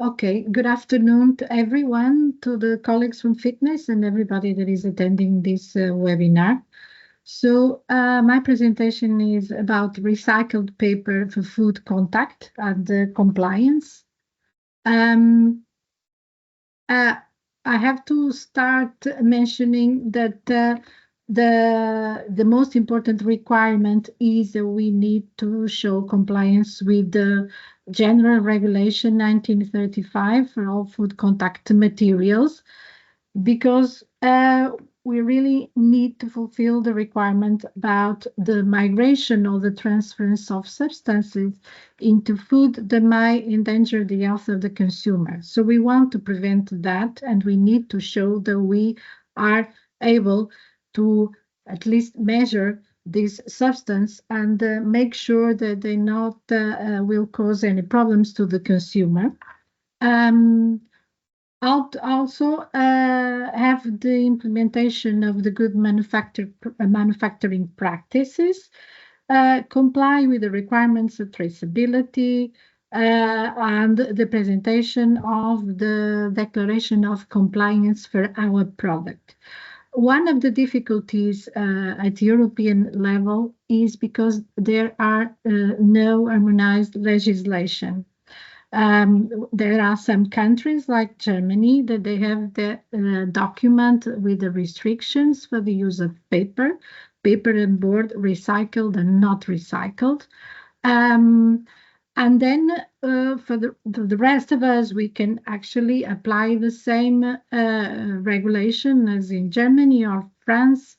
Okay, good afternoon to everyone, to the colleagues from Fitness and everybody that is attending this webinar. So my presentation is about recycled paper for food contact and compliance. I have to start mentioning that the most important requirement is that we need to show compliance with the General Regulation 1935 for all food contact materials, because we really need to fulfill the requirement about the migration or the transference of substances into food that might endanger the health of the consumer. So we want to prevent that, and we need to show that we are able to at least measure this substance and make sure that they not will cause any problems to the consumer. Also have the implementation of the good manufacturing practices, comply with the requirements of traceability, and the presentation of the declaration of compliance for our product. One of the difficulties at European level is because there are no harmonized legislation. There are some countries like Germany that they have the document with the restrictions for the use of paper and board, recycled and not recycled. And then for the rest of us, we can actually apply the same regulation as in Germany or France.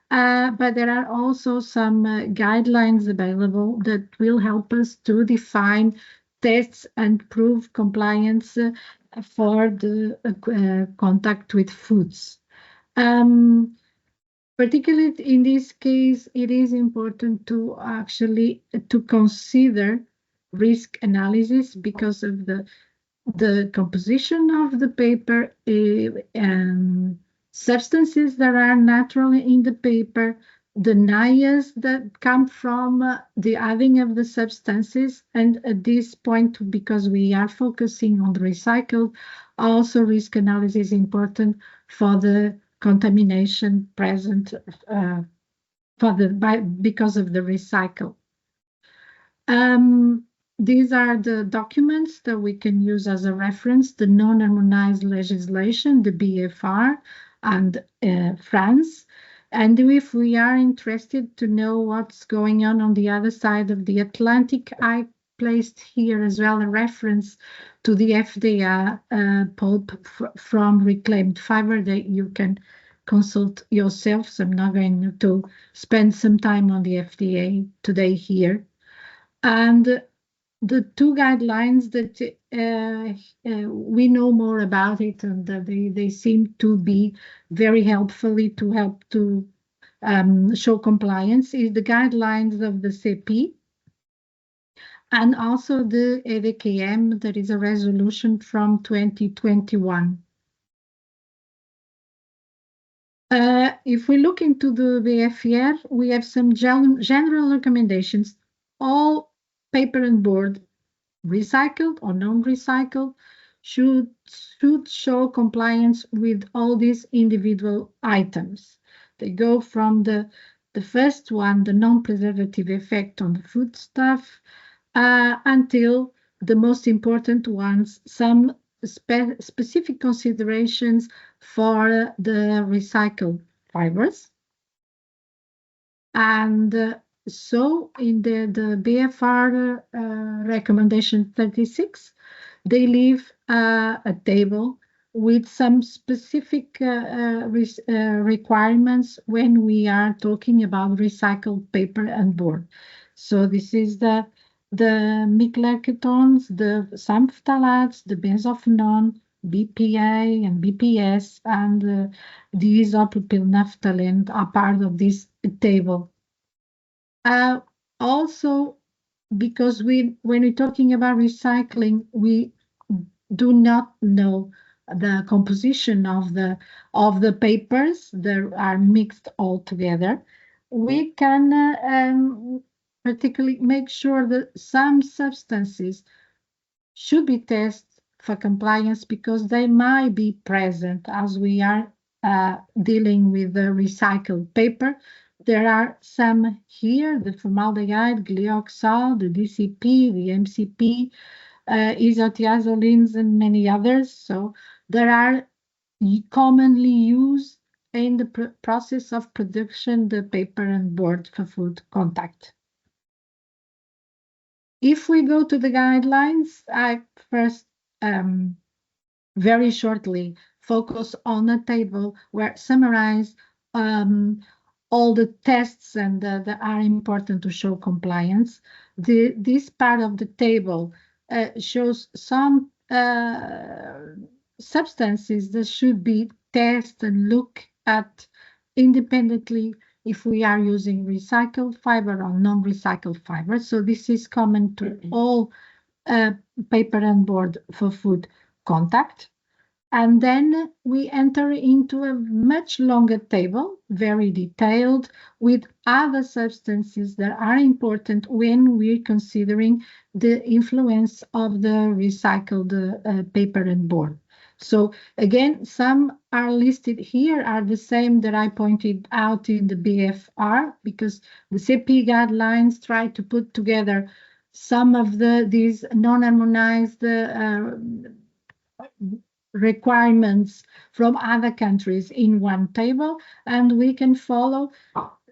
But there are also some guidelines available that will help us to define tests and prove compliance for the contact with foods. Particularly in this case, it is important to actually to consider risk analysis because of the composition of the paper and substances that are naturally in the paper, the NIAs that come from the adding of the substances. And at this point, because we are focusing on the recycle, also risk analysis is important for the contamination present because of the recycle. These are the documents that we can use as a reference: the non-harmonized legislation, the BFR, and France. And if we are interested to know what's going on the other side of the Atlantic, I placed here as well a reference to the FDA pulp from reclaimed fiber that you can consult yourself. So I'm not going to spend some time on the FDA today here. And the two guidelines that we know more about it, and they seem to be very helpfully to help to show compliance, is the guidelines of the CP and also the EDKM. That is a resolution from 2021. If we look into the BFR, we have some general recommendations. All paper and board, recycled or non-recycled, should show compliance with all these individual items. They go from the first one, the non-preservative effect on the foodstuff, until the most important ones, some specific considerations for the recycled fibers. And so in the BFR recommendation 36, they leave a table with some specific requirements when we are talking about recycled paper and board. So this is the micleketones, the some phthalates, the benzophenone, BPA and BPS, and the isopropyl naphthalene are part of this table. Also, because when we're talking about recycling, we do not know the composition of the papers that are mixed all together. We can particularly make sure that some substances should be tested for compliance because they might be present as we are dealing with the recycled paper. There are some here, the formaldehyde, glyoxal, the DCP, the MCP, isotiazolines, and many others. So there are commonly used in the process of production, the paper and board for food contact. If we go to the guidelines, I first very shortly focus on a table where summarize all the tests and that are important to show compliance. This part of the table shows some substances that should be tested and looked at independently if we are using recycled fiber or non-recycled fiber. So this is common to all paper and board for food contact. And then we enter into a much longer table, very detailed, with other substances that are important when we're considering the influence of the recycled paper and board. So again, some are listed here are the same that I pointed out in the BFR, because the CP guidelines try to put together some of these non-harmonized requirements from other countries in one table, and we can follow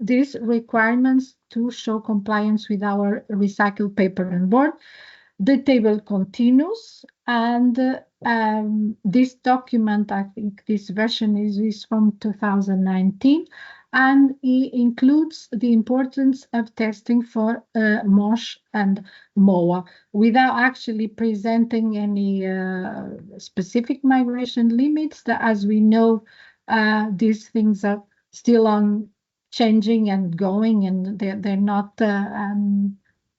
these requirements to show compliance with our recycled paper and board. The table continues, and this document, I think this version is from 2019, and it includes the importance of testing for MOSH and MOA without actually presenting any specific migration limits. That, as we know, these things are still on changing and going, and they're not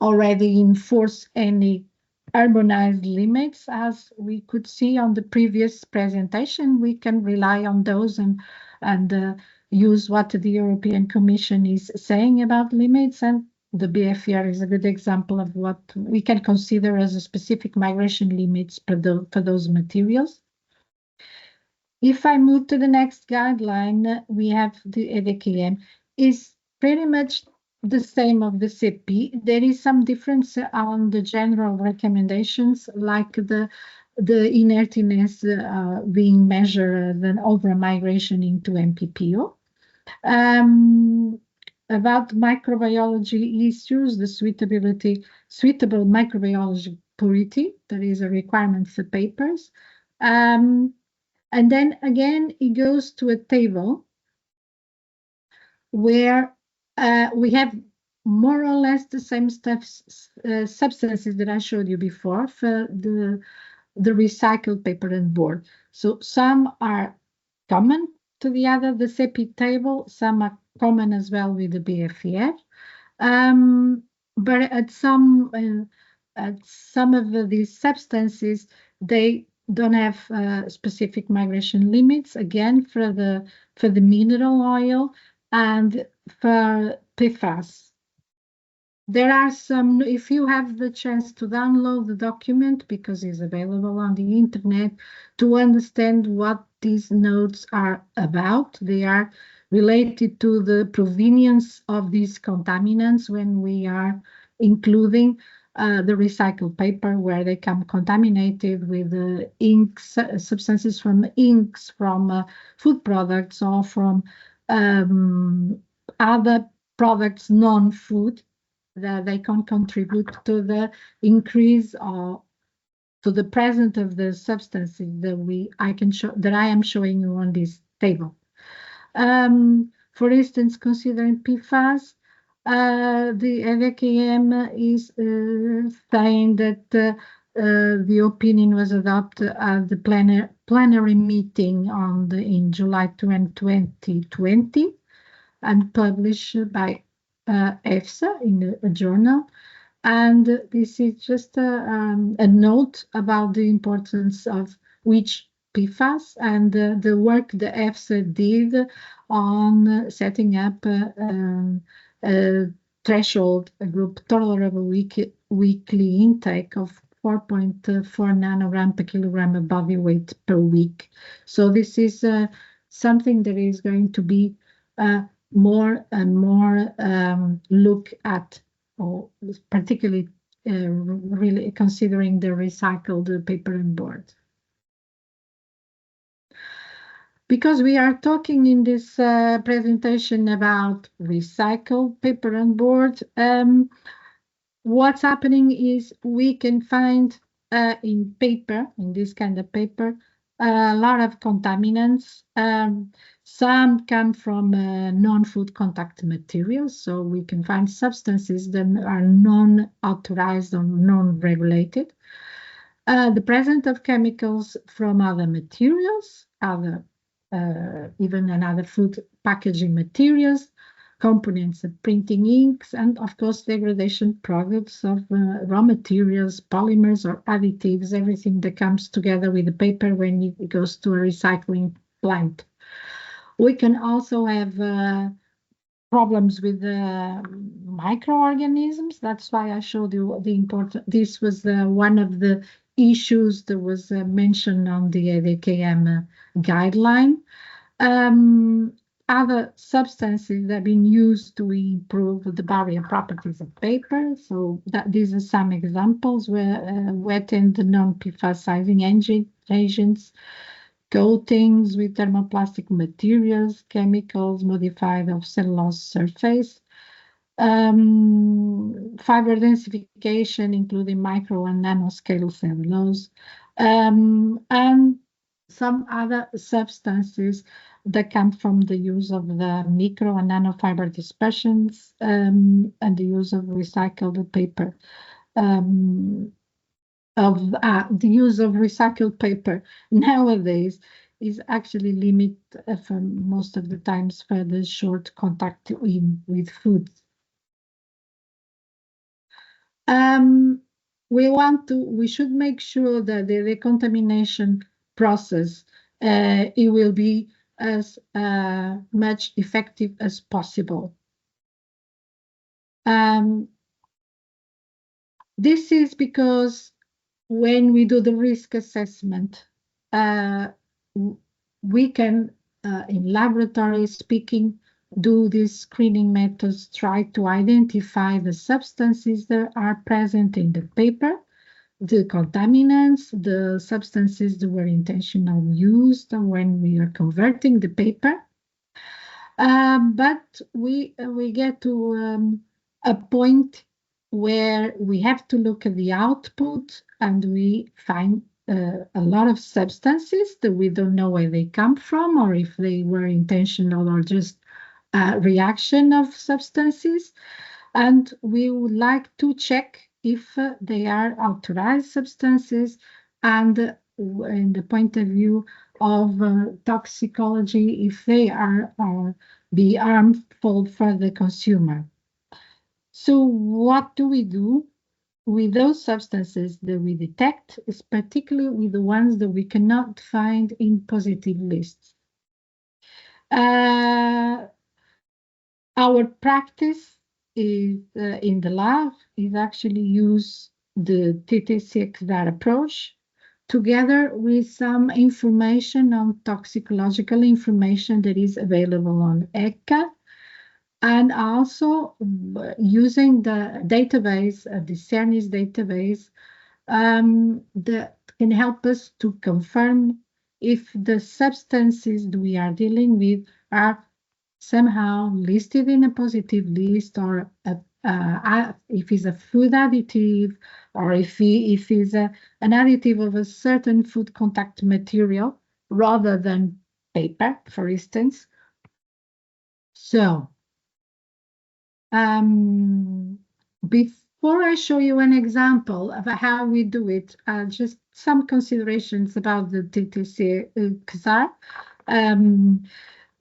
already enforce any harmonized limits. As we could see on the previous presentation, we can rely on those and use what the European Commission is saying about limits, and the BFR is a good example of what we can consider as a specific migration limits for those materials. If I move to the next guideline, we have the EDQM. Is pretty much the same of the CP. There is some difference on the general recommendations, like the inertiness being measured and over migration into MPPO. About microbiology issues, the suitable microbiology purity, that is a requirement for papers. And then again, it goes to a table where we have more or less the same substances that I showed you before for the recycled paper and board. So some are common to the other, the CP table, some are common as well with the BFR. But at some of these substances, they don't have specific migration limits, again, for the mineral oil and for PFAS. There are some, if you have the chance to download the document, because it's available on the internet, to understand what these notes are about. They are related to the provenience of these contaminants when we are including the recycled paper, where they come contaminated with inks, substances from inks, from food products, or from other products, non-food, that they can contribute to the increase or to the presence of the substances that I am showing you on this table. For instance, considering PFAS, the EDQM is saying that the opinion was adopted at the plenary meeting in July 2020 and published by EFSA in a journal. And this is just a note about the importance of which PFAS and the work the EFSA did on setting up a threshold, a group tolerable weekly intake of 4.4 nanogram per kilogram of body weight per week. So this is something that is going to be more and more look at, or particularly really considering the recycled paper and board. Because we are talking in this presentation about recycled paper and board, what's happening is we can find in paper, in this kind of paper, a lot of contaminants. Some come from non-food contact materials, so we can find substances that are non-authorized or non-regulated. The presence of chemicals from other materials, even another food packaging materials, components of printing inks, and of course degradation products of raw materials, polymers or additives, everything that comes together with the paper when it goes to a recycling plant. We can also have problems with microorganisms. That's why I showed you the important. This was one of the issues that was mentioned on the ADKM guideline. Other substances that have been used to improve the barrier properties of paper. So these are some examples where wet and non-PFAS-sizing agents, coatings with thermoplastic materials, chemicals modified of cellulose surface, fiber densification, including micro and nanoscale cellulose, and some other substances that come from the use of the micro and nanofiber dispersions and the use of recycled paper. The use of recycled paper nowadays is actually limited for most of the times for the short contact with food. We should make sure that the decontamination process it will be as much effective as possible. This is because when we do the risk assessment, we can, in laboratory speaking, do these screening methods, try to identify the substances that are present in the paper, the contaminants, the substances that were intentionally used when we are converting the paper. But we get to a point where we have to look at the output and we find a lot of substances that we don't know where they come from or if they were intentional or just a reaction of substances. And we would like to check if they are authorized substances and in the point of view of toxicology, if they are be harmful for the consumer. So what do we do with those substances that we detect, is particularly with the ones that we cannot find in positive lists? Our practice is in the lab is actually use the TT6 approach together with some information on toxicological information that is available on ECHA, and also using the database, the CERNIS database, that can help us to confirm if the substances that we are dealing with are somehow listed in a positive list, or if it's a food additive, or if it's an additive of a certain food contact material rather than paper, for instance. So before I show you an example of how we do it, just some considerations about the TTC XR.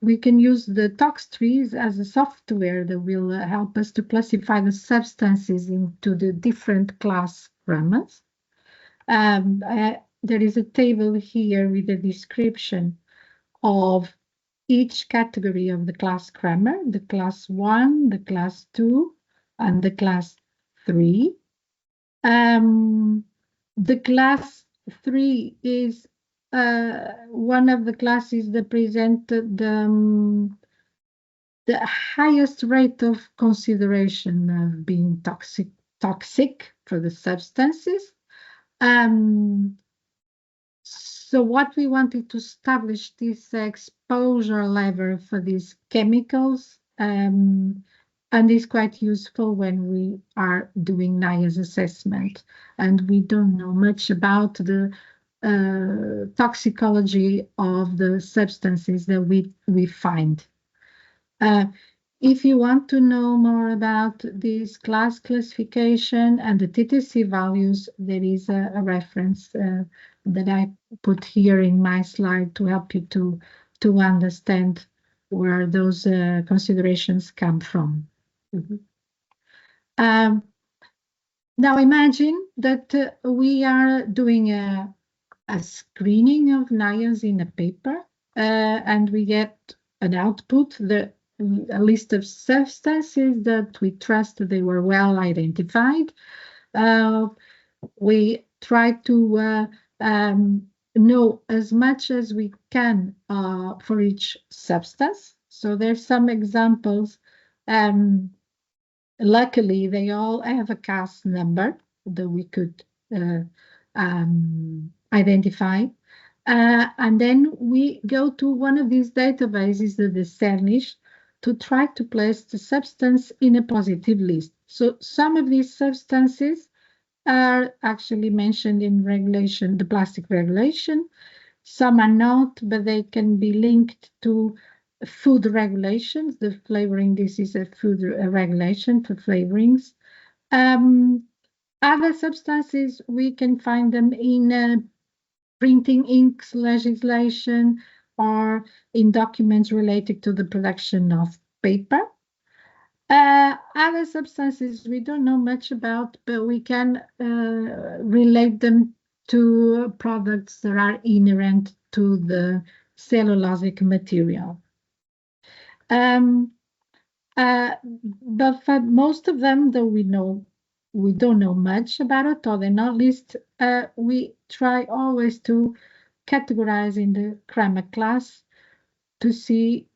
We can use the tox trees as a software that will help us to classify the substances into the different class grammas. There is a table here with a description of each category of the class grammar, the class 1, the class 2, and the class 3. The class 3 is one of the classes that present the highest rate of consideration of being toxic for the substances. So what we wanted to establish this exposure level for these chemicals, and is quite useful when we are doing NIAS assessment and we don't know much about the toxicology of the substances that we find. If you want to know more about this class classification and the TTC values, there is a reference that I put here in my slide to help you to understand where those considerations come from. Now imagine that we are doing a screening of NIAS in a paper and we get an output, a list of substances that we trust they were well identified. We try to know as much as we can for each substance. So there's some examples. Luckily, they all have a CAS number that we could identify. And then we go to one of these databases, the CERNIS, to try to place the substance in a positive list. So some of these substances are actually mentioned in regulation, the plastic regulation. Some are not, but they can be linked to food regulations. The flavoring, this is a food regulation for flavorings. Other substances, we can find them in printing inks legislation or in documents related to the production of paper. Other substances we don't know much about, but we can relate them to products that are inherent to the cellulosic material. But for most of them, though we don't know much about it, or they're not listed, we try always to categorize in the CRAMA class to see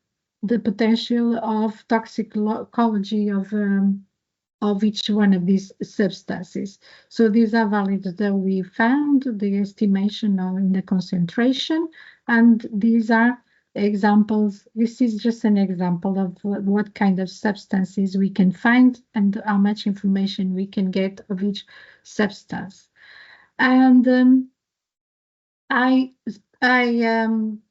the potential of toxicology of each one of these substances. So these are values that we found, the estimation in the concentration, and these are examples. This is just an example of what kind of substances we can find and how much information we can get of each substance. And I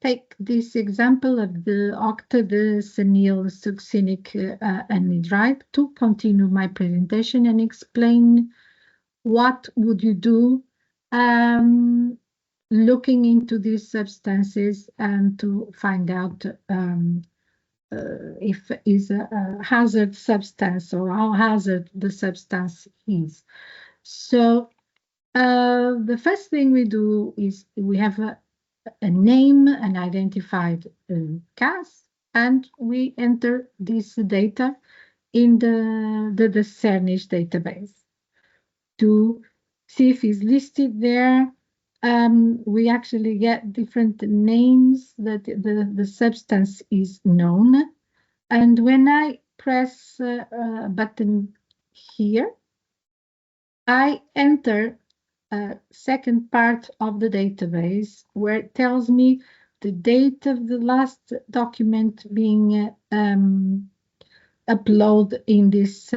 take this example of the octadecinyl succinic anhydride to continue my presentation and explain what would you do looking into these substances and to find out if it is a hazard substance or how hazard the substance is. So the first thing we do is we have a name, an identified CAS, and we enter this data in the CERNIS database to see if it's listed there. We actually get different names that the substance is known. And when I press a button here, I enter a second part of the database where it tells me the date of the last document being uploaded in this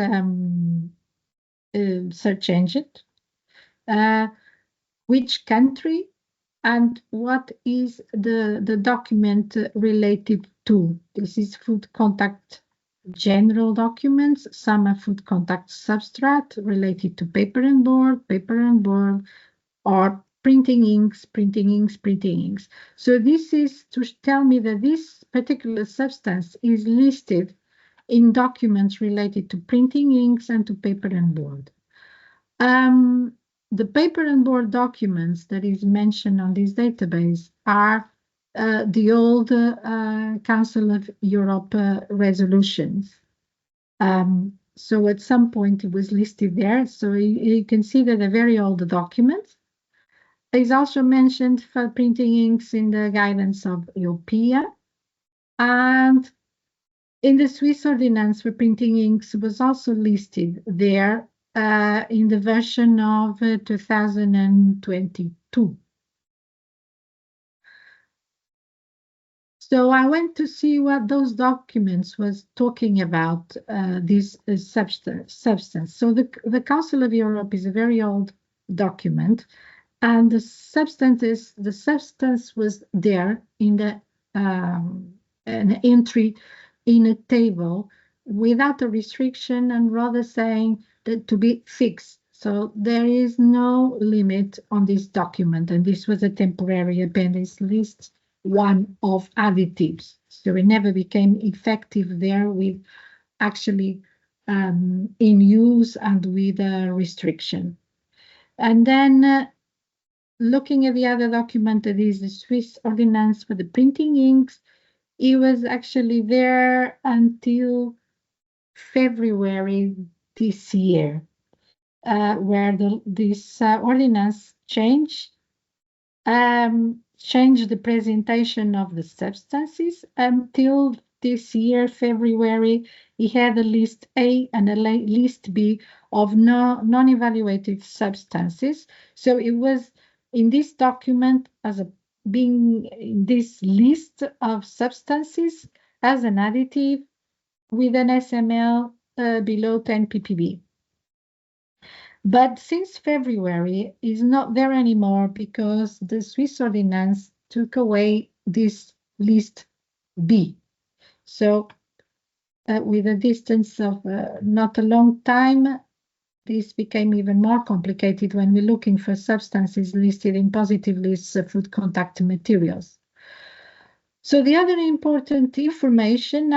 search engine, which country, and what is the document related to. This is food contact general documents. Some are food contact substrate related to paper and board, or printing inks. So this is to tell me that this particular substance is listed in documents related to printing inks and to paper and board. The paper and board documents that is mentioned on this database are the old Council of Europe resolutions. So at some point it was listed there. So you can see that they're very old documents. is also mentioned for printing inks in the guidance of EUPIA, and in the Swiss ordinance for printing inks was also listed there in the version of 2022. So I went to see what those documents was talking about, this substance. So the Council of Europe is a very old document, and the substance was there in an entry in a table without a restriction, and rather saying that to be fixed. So there is no limit on this document, and this was a temporary appendix list, one of additives. So it never became effective there with actually in use and with a restriction. And then looking at the other document, that is the Swiss ordinance for the printing inks, it was actually there until February this year, where this ordinance changed the presentation of the substances. Until this year, February, he had a list A and a list B of non-evaluated substances. So it was in this document being in this list of substances as an additive with an SML below 10 ppb. But since February is not there anymore because the Swiss ordinance took away this list B. So with a distance of not a long time, this became even more complicated when we're looking for substances listed in positive lists of food contact materials. So the other important information,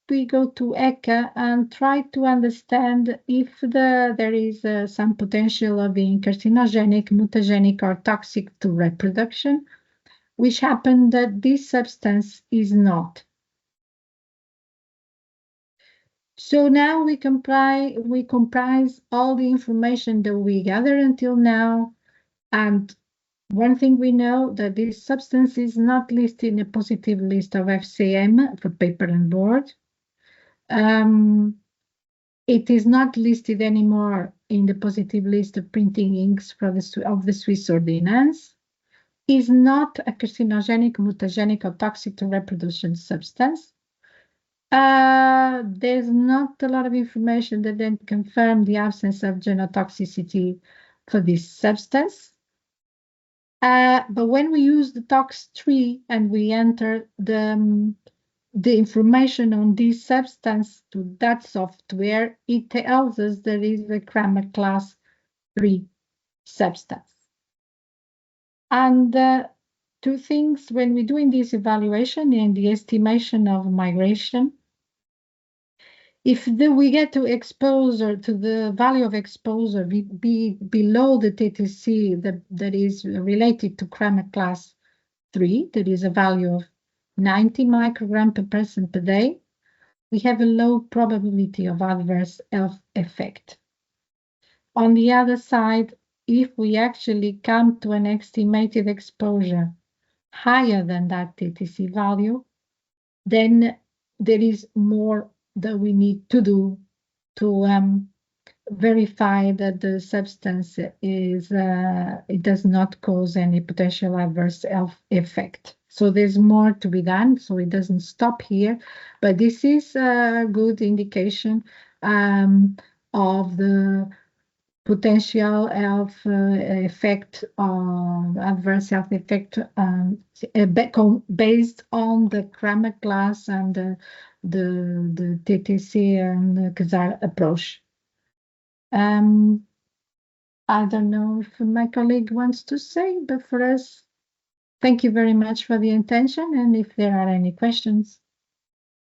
we go to ECHA and try to understand if there is some potential of being carcinogenic, mutagenic, or toxic to reproduction, which happened that this substance is not. So now we comprise all the information that we gather until now, and one thing we know that this substance is not listed in a positive list of FCM for paper and board. It is not listed anymore in the positive list of printing inks of the Swiss ordinance. Is not a carcinogenic, mutagenic, or toxic to reproduction substance. There's not a lot of information that then confirm the absence of genotoxicity for this substance. But when we use the tox tree and we enter the information on this substance to that software, it tells us there is a Kramer class 3 substance. And two things when we're doing this evaluation and the estimation of migration, if we get to exposure, to the value of exposure be below the TTC that is related to Kramer class 3, that is a value of 90 microgram per person per day, we have a low probability of adverse health effect. On the other side, if we actually come to an estimated exposure higher than that TTC value, then there is more that we need to do to verify that the substance is it does not cause any potential adverse health effect. So there's more to be done, so it doesn't stop here, but this is a good indication of the potential health effect on adverse health effect based on the Kramer class and the TTC and the Kazar approach. I don't know if my colleague wants to say, but for us, thank you very much for the attention, and if there are any questions.